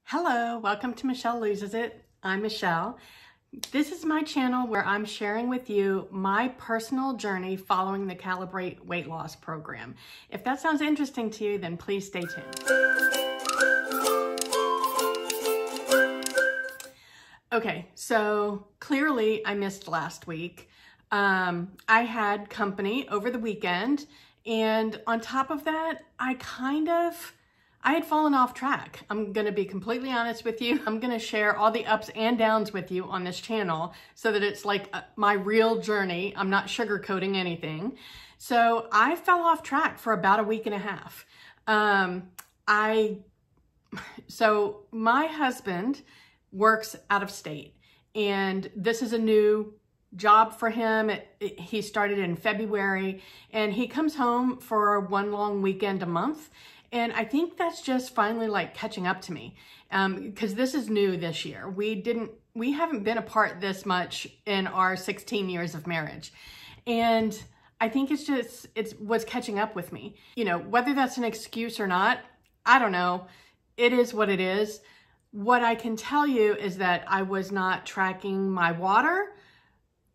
Hello, welcome to Michelle Loses It. I'm Michelle. This is my channel where I'm sharing with you my personal journey following the Calibrate weight loss program. If that sounds interesting to you, then please stay tuned. Okay, so clearly I missed last week. I had company over the weekend, and on top of that, I had fallen off track. I'm going to be completely honest with you. I'm going to share all the ups and downs with you on this channel so that it's like my real journey. I'm not sugarcoating anything. So I fell off track for about a week and a half. So my husband works out of state, and this is a new job for him. He started in February, and he comes home for one long weekend a month. And I think that's just finally like catching up to me, because this is new this year. We haven't been apart this much in our 16 years of marriage. And I think it's what's catching up with me. You know, whether that's an excuse or not, I don't know. It is what it is. What I can tell you is that I was not tracking my water.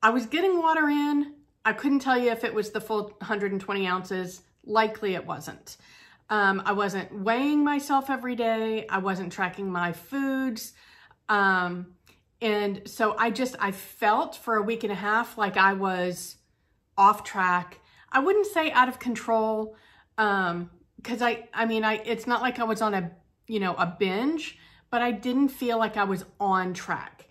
I was getting water in. I couldn't tell you if it was the full 120 ounces. Likely it wasn't. I wasn't weighing myself every day. I wasn't tracking my foods. And so I felt for a week and a half like I was off track. I wouldn't say out of control. Cause it's not like I was on a binge, but I didn't feel like I was on track.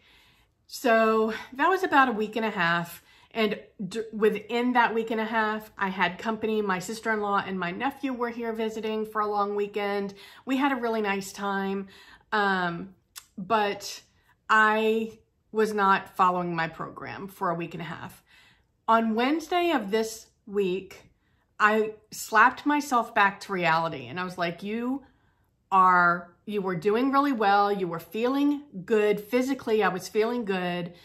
So that was about a week and a half. And within that week and a half, I had company. My sister-in-law and my nephew were here visiting for a long weekend. We had a really nice time, but I was not following my program for a week and a half. On Wednesday of this week, I slapped myself back to reality, and I was like, you were doing really well. You were feeling good. Physically, I was feeling good.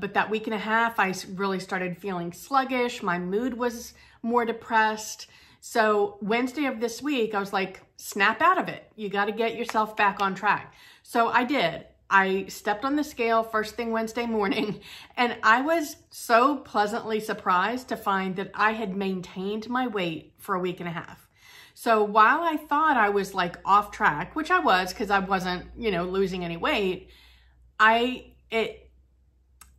But that week and a half, I really started feeling sluggish. My mood was more depressed. So Wednesday of this week, I was like, snap out of it. You got to get yourself back on track. So I did. I stepped on the scale first thing Wednesday morning, and I was so pleasantly surprised to find that I had maintained my weight for a week and a half. So while I thought I was like off track, which I was because I wasn't, losing any weight,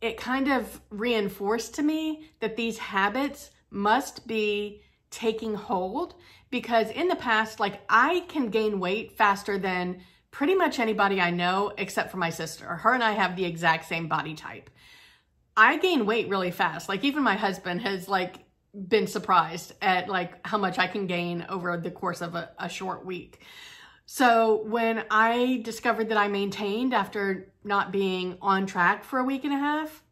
it kind of reinforced to me that these habits must be taking hold, because in the past, like, I can gain weight faster than pretty much anybody I know except for my sister. Her and I have the exact same body type. I gain weight really fast. Like, even my husband has been surprised at how much I can gain over the course of a short week. So when I discovered that I maintained after not being on track for a week and a half,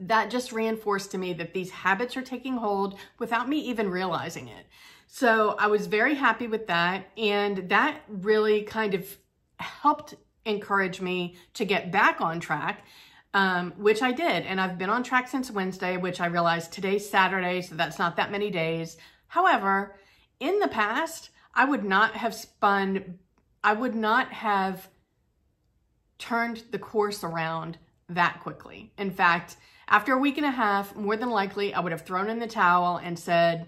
that just reinforced to me that these habits are taking hold without me even realizing it. So I was very happy with that. And that really kind of helped encourage me to get back on track, which I did. And Not been on track since Wednesday, which I realized today's Saturday, so that's not that many days. However, in the past, I would not have turned the course around that quickly. In fact, after a week and a half, more than likely, I would have thrown in the towel and said,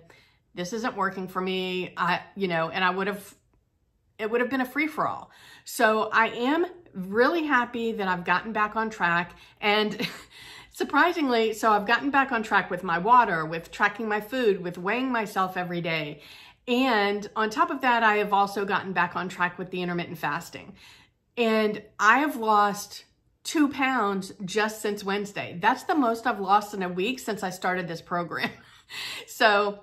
this isn't working for me. And it would have been a free-for-all. So I am really happy that I've gotten back on track. And surprisingly, so I've gotten back on track with my water, with tracking my food, with weighing myself every day. And on top of that, I have also gotten back on track with the intermittent fasting. And I have lost 2 pounds just since Wednesday. That's the most I've lost in a week since I started this program. So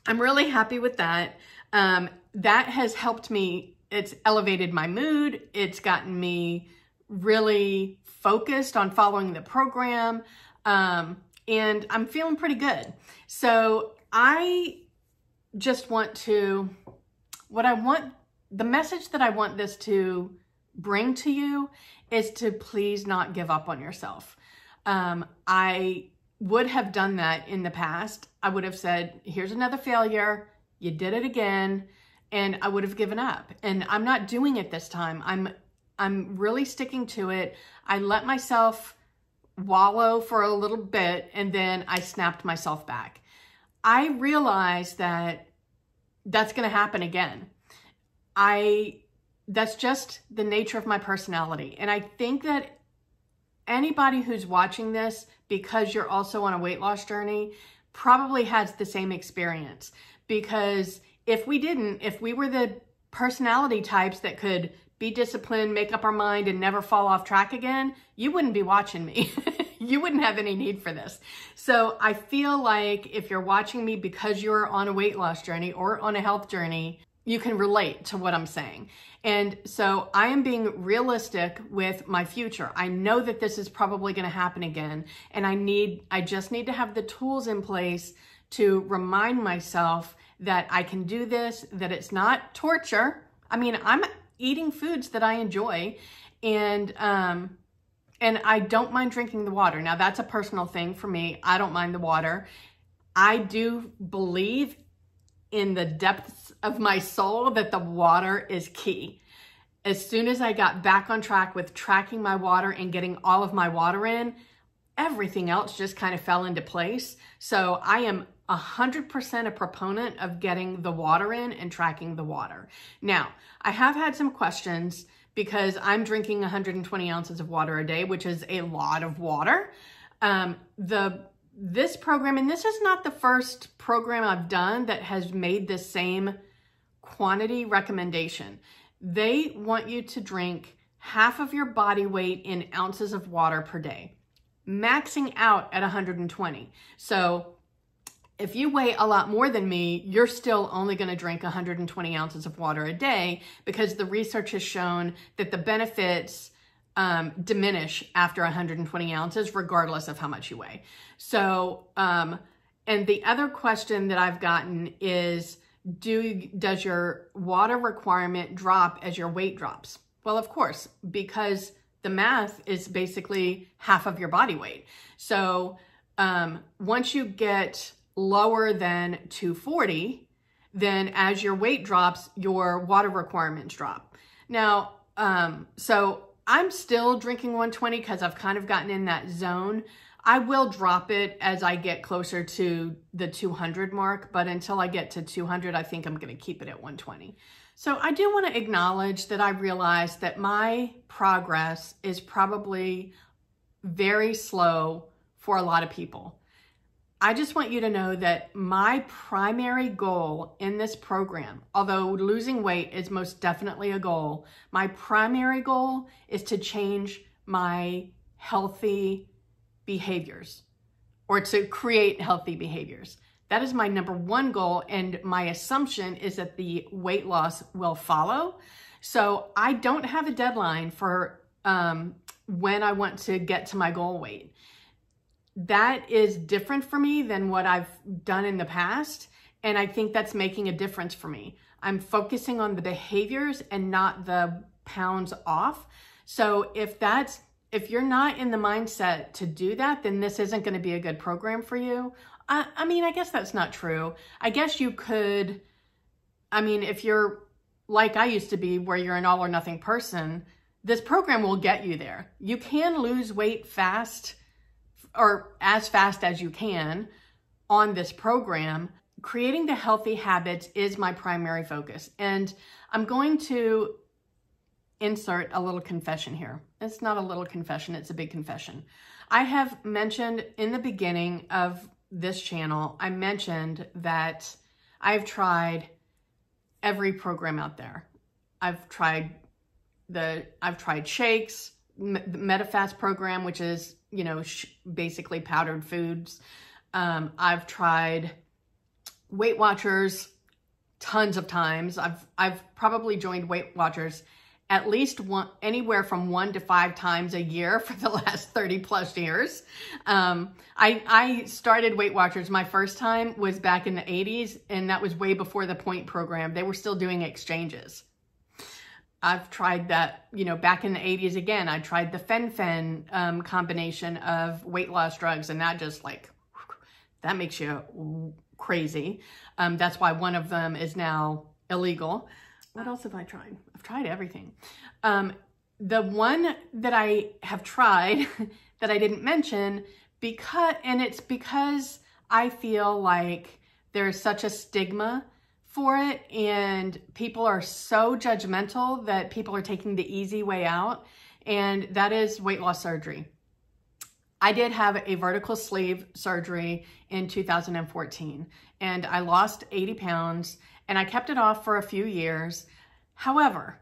I'm really happy with that. That has helped me. It's elevated my mood. It's gotten me really focused on following the program. And I'm feeling pretty good. So I just want to, the message that I want this to bring to you is to please not give up on yourself. I would have done that in the past. I would have said, here's another failure. You did it again. And I would have given up. And I'm not doing it this time. I'm really sticking to it. I let myself wallow for a little bit and then I snapped myself back. I realized that that's going to happen again. That's just the nature of my personality. And I think that anybody who's watching this, because you're also on a weight loss journey, probably has the same experience. Because if we were the personality types that could be disciplined, make up our mind, and never fall off track again, you wouldn't be watching me. You wouldn't have any need for this. So I feel like if you're watching me because you're on a weight loss journey or on a health journey, you can relate to what I'm saying. And so I am being realistic with my future. I know that this is probably going to happen again. And I just need to have the tools in place to remind myself that I can do this, that it's not torture. I mean, I'm eating foods that I enjoy, and I don't mind drinking the water. Now, that's a personal thing for me. I don't mind the water. I do believe in the depths of my soul that the water is key. As soon as I got back on track with tracking my water and getting all of my water in, everything else just kind of fell into place. So I am 100% a proponent of getting the water in and tracking the water. Now, I have had some questions because I'm drinking 120 ounces of water a day, which is a lot of water. This program, and this is not the first program I've done that has made the same quantity recommendation. They want you to drink half of your body weight in ounces of water per day, maxing out at 120. So if you weigh a lot more than me, you're still only going to drink 120 ounces of water a day, because the research has shown that the benefits diminish after 120 ounces, regardless of how much you weigh. So, and the other question that I've gotten is, does your water requirement drop as your weight drops? Well, of course, because the math is basically half of your body weight. So once you get lower than 240, then as your weight drops, your water requirements drop. Now, so I'm still drinking 120 because I've kind of gotten in that zone. I will drop it as I get closer to the 200 mark, but until I get to 200, I think I'm going to keep it at 120. So I do want to acknowledge that I realize that my progress is probably very slow for a lot of people. I just want you to know that my primary goal in this program, although losing weight is most definitely a goal, my primary goal is to change my healthy behaviors, or to create healthy behaviors. That is my number one goal, and my assumption is that the weight loss will follow. So I don't have a deadline for when I want to get to my goal weight. That is different for me than what I've done in the past, and I think that's making a difference for me. I'm focusing on the behaviors and not the pounds off. So if you're not in the mindset to do that, then this isn't going to be a good program for you. I mean, I guess that's not true. I guess you could, I mean, if you're like I used to be, where you're an all or nothing person, this program will get you there. You can lose weight fast, or as fast as you can on this program. Creating the healthy habits is my primary focus. And I'm going to insert a little confession here. It's not a little confession, it's a big confession. I have mentioned in the beginning of this channel, I mentioned that I've tried every program out there. I've tried shakes, the MetaFast program, which is, you know, basically powdered foods. I've tried Weight Watchers tons of times. I've probably joined Weight Watchers at least anywhere from 1 to 5 times a year for the last 30 plus years. I started Weight Watchers. My first time was back in the 80s, and that was way before the Point program. They were still doing exchanges. I've tried that, you know, back in the 80s again. I tried the fen-phen combination of weight loss drugs, and that just like, that makes you crazy. That's why one of them is now illegal. What else have I tried? I've tried everything. the one that I have tried that I didn't mention, it's because I feel like there's such a stigma for it and people are so judgmental that people are taking the easy way out, and that is weight loss surgery. I did have a vertical sleeve surgery in 2014 and I lost 80 pounds and I kept it off for a few years. However,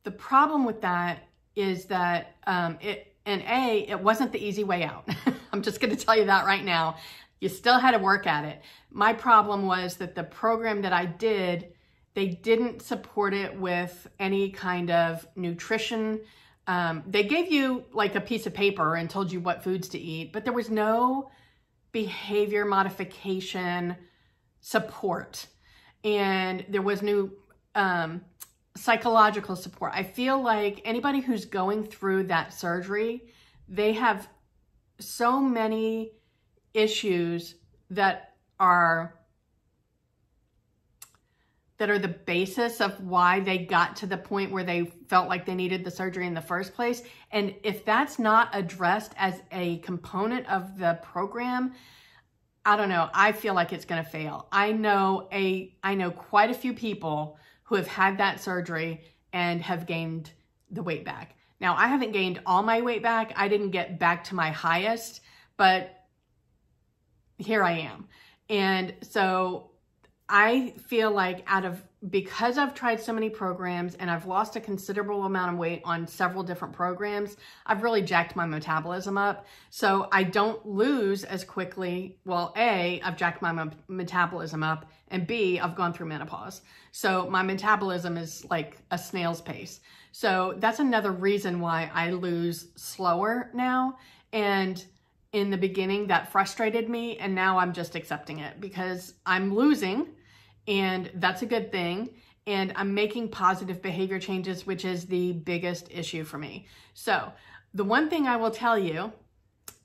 the problem with that is that it wasn't the easy way out. I'm just going to tell you that right now. You still had to work at it. My problem was that the program that I did, they didn't support it with any kind of nutrition. They gave you like a piece of paper and told you what foods to eat, but there was no behavior modification support. And there was no psychological support. I feel like anybody who's going through that surgery, they have so many issues that are the basis of why they got to the point where they felt like they needed the surgery in the first place. And if that's not addressed as a component of the program, I don't know, I feel like it's going to fail. I know quite a few people who have had that surgery and have gained the weight back. Now, I haven't gained all my weight back. I didn't get back to my highest, but here I am. And so I feel like because I've tried so many programs and I've lost a considerable amount of weight on several different programs, I've really jacked my metabolism up. So I don't lose as quickly. Well, A, I've jacked my metabolism up, and B, I've gone through menopause. So my metabolism is like a snail's pace. So that's another reason why I lose slower now. And in the beginning that frustrated me, and now I'm just accepting it because I'm losing, and that's a good thing. And I'm making positive behavior changes, which is the biggest issue for me. So the one thing I will tell you,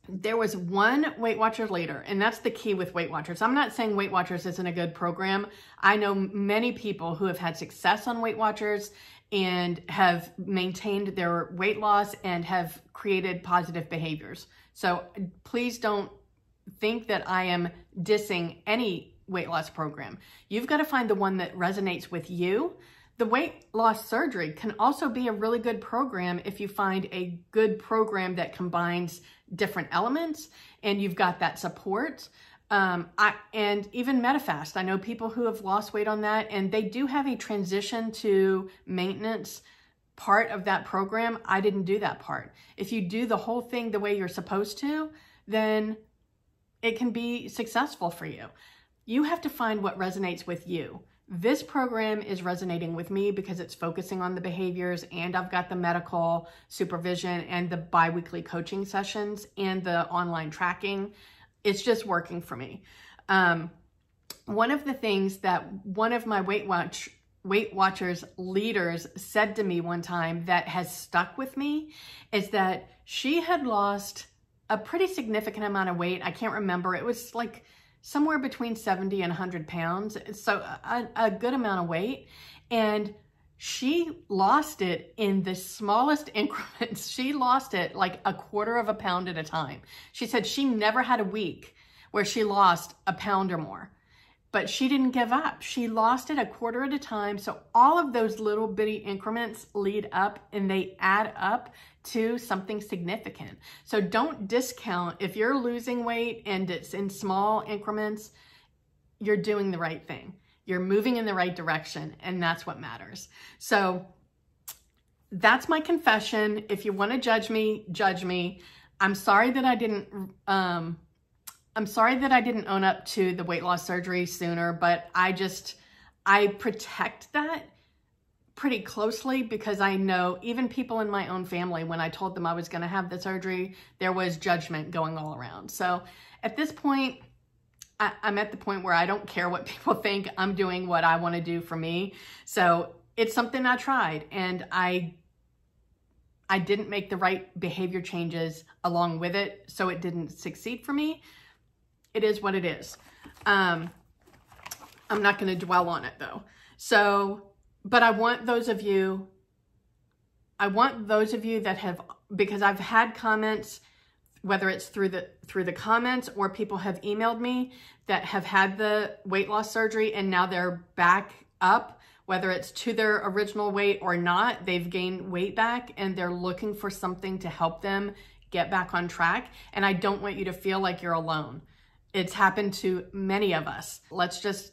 there was one Weight Watchers leader, and that's the key with Weight Watchers. I'm not saying Weight Watchers isn't a good program. I know many people who have had success on Weight Watchers and have maintained their weight loss and have created positive behaviors. So please don't think that I am dissing any weight loss program. You've got to find the one that resonates with you. The weight loss surgery can also be a really good program if you find a good program that combines different elements and you've got that support. And even MetaFast, I know people who have lost weight on that, and they do have a transition to maintenance part of that program. I didn't do that part. If you do the whole thing the way you're supposed to, then it can be successful for you. You have to find what resonates with you. This program is resonating with me because it's focusing on the behaviors, and I've got the medical supervision and the bi-weekly coaching sessions and the online tracking. It's just working for me. One of the things that one of my Weight Watchers leaders said to me one time that has stuck with me is that she had lost a pretty significant amount of weight. I can't remember. It was like somewhere between 70 and 100 pounds. So a good amount of weight. And she lost it in the smallest increments. She lost it like a quarter of a pound at a time. She said she never had a week where she lost a pound or more, but she didn't give up. She lost it a quarter at a time. So all of those little bitty increments lead up and they add up to something significant. So don't discount if you're losing weight and it's in small increments, you're doing the right thing. You're moving in the right direction, and that's what matters. So that's my confession. If you want to judge me, judge me. I'm sorry that I didn't own up to the weight loss surgery sooner, but I protect that pretty closely because I know even people in my own family, when I told them I was going to have the surgery, there was judgment going all around. So at this point, I'm at the point where I don't care what people think. I'm doing what I want to do for me. So it's something I tried, and I didn't make the right behavior changes along with it, so it didn't succeed for me. It is what it is. I'm not going to dwell on it though. So, but I want those of you I want those of you that have, because I've had comments, whether it's through the comments or people have emailed me that have had the weight loss surgery and now they're back up, whether it's to their original weight or not, they've gained weight back and they're looking for something to help them get back on track. And I don't want you to feel like you're alone. It's happened to many of us. Let's just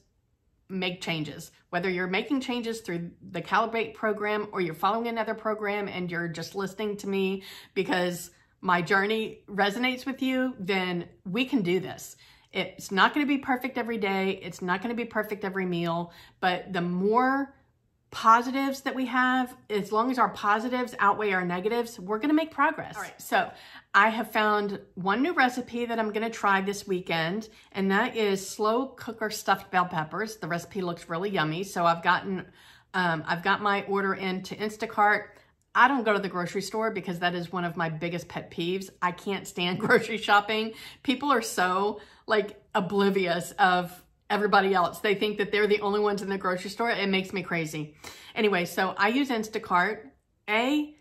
make changes. Whether you're making changes through the Calibrate program or you're following another program and you're just listening to me because my journey resonates with you, then we can do this. It's not going to be perfect every day. It's not going to be perfect every meal, but the more positives that we have, as long as our positives outweigh our negatives, we're going to make progress. All right, so I have found one new recipe that I'm going to try this weekend, and that is slow cooker stuffed bell peppers. The recipe looks really yummy, so I've got my order into Instacart. I don't go to the grocery store because that is one of my biggest pet peeves. I can't stand grocery shopping. People are so like oblivious of everybody else. They think that they're the only ones in the grocery store. It makes me crazy. Anyway, so I use Instacart. A,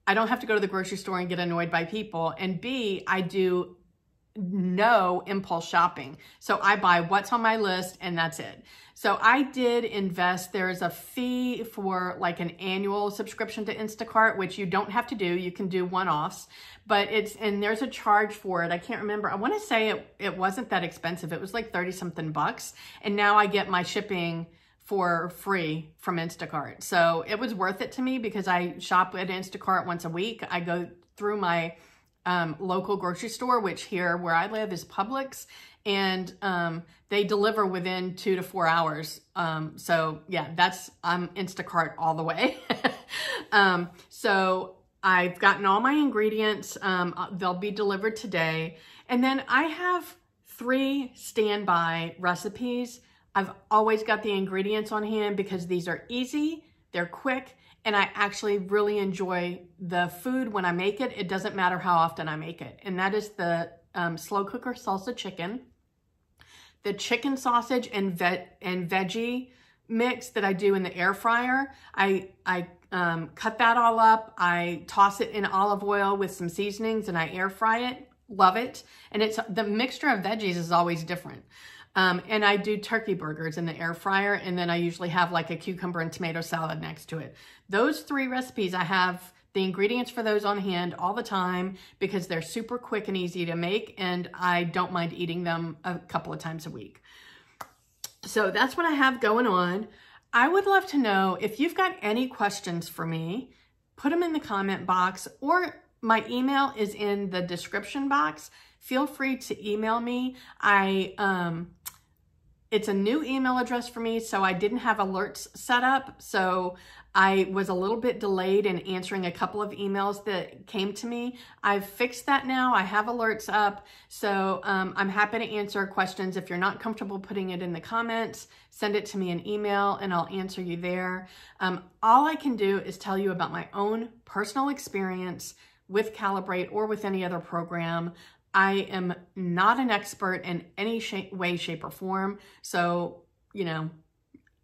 I don't have to go to the grocery store and get annoyed by people. And B, I do no impulse shopping. So I buy what's on my list and that's it. So I did invest. There's a fee for like an annual subscription to Instacart, which you don't have to do. You can do one-offs, but and there's a charge for it. I can't remember. I want to say it wasn't that expensive. It was like 30 something bucks. And now I get my shipping for free from Instacart. So it was worth it to me because I shop at Instacart once a week. I go through my local grocery store, which here where I live is Publix, and they deliver within 2 to 4 hours. So yeah, I'm Instacart all the way. So I've gotten all my ingredients. They'll be delivered today. And then I have 3 standby recipes. I've always got the ingredients on hand because these are easy, they're quick, and I actually really enjoy the food when I make it. It doesn't matter how often I make it. And that is the slow cooker salsa chicken, the chicken sausage and veggie mix that I do in the air fryer. I cut that all up. I toss it in olive oil with some seasonings and I air fry it. Love it. And the mixture of veggies is always different. And I do turkey burgers in the air fryer, and then I usually have like a cucumber and tomato salad next to it. Those 3 recipes, I have the ingredients for those on hand all the time because they're super quick and easy to make, and I don't mind eating them a couple of times a week. So that's what I have going on. I would love to know if you've got any questions for me, put them in the comment box, or my email is in the description box. Feel free to email me. It's a new email address for me, so I didn't have alerts set up. So I was a little bit delayed in answering a couple of emails that came to me. I've fixed that now. I have alerts up. So I'm happy to answer questions. If you're not comfortable putting it in the comments, send it to me in email and I'll answer you there. All I can do is tell you about my own personal experience with Calibrate or with any other program. I am not an expert in any way, shape, or form. So,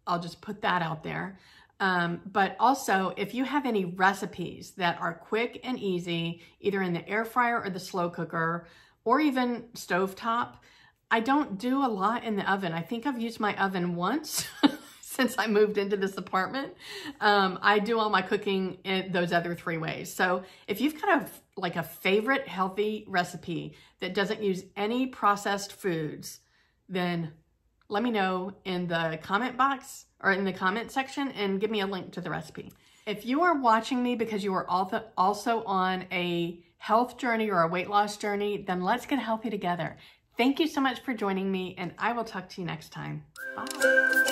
I'll just put that out there. But also, if you have any recipes that are quick and easy, either in the air fryer or the slow cooker, or even stovetop, I don't do a lot in the oven. I think I've used my oven once since I moved into this apartment. I do all my cooking in those other 3 ways. So if you've got a favorite healthy recipe that doesn't use any processed foods, then let me know in the comment box or in the comment section and give me a link to the recipe. If you are watching me because you are also on a health journey or a weight loss journey, then let's get healthy together. Thank you so much for joining me, and I will talk to you next time. Bye.